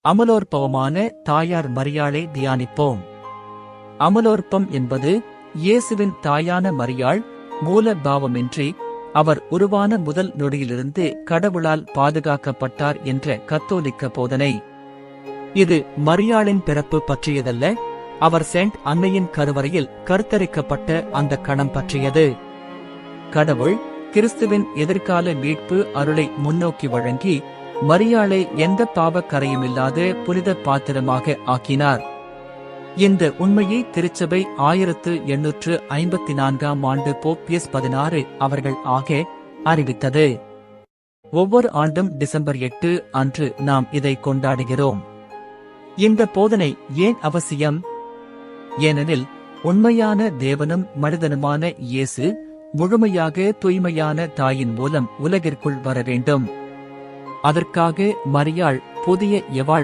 அமலோற்பவமான தாயார் மரியாளை தியானிப்போம். அமலோற்பம் என்பது இயேசுவின் தாயான மரியாள் மூல பாவமின்றி அவர் உருவான முதல் நொடியிலிருந்து கடவுளால் பாதுகாக்கப்பட்டார் என்ற கத்தோலிக்க போதனை. இது மரியாளின் பிறப்பு பற்றியதல்ல, அவர் செயின்ட் அன்னையின் கருவறையில் கருத்தரிக்கப்பட்ட அந்த கணம் பற்றியது. கடவுள் கிறிஸ்துவின் எதிர்கால மீட்பு அருளை முன்னோக்கி வழங்கி மரியாளை எந்த பாவக் கரையுமில்லாத புனித பாத்திரமாக ஆக்கினார். இந்த உண்மையை திருச்சபை 1854 ஆண்டு போப் பியஸ் 16 அவர்கள் அறிவித்தது. ஒவ்வொரு ஆண்டும் டிசம்பர் 8 அன்று நாம் இதை கொண்டாடுகிறோம். இந்த போதனை ஏன் அவசியம்? ஏனெனில் உண்மையான தேவனும் மனிதனுமான இயேசு முழுமையாக தூய்மையான தாயின் மூலம் உலகிற்குள் வர வேண்டும். அதற்காக மரியாள் புதிய எவாள்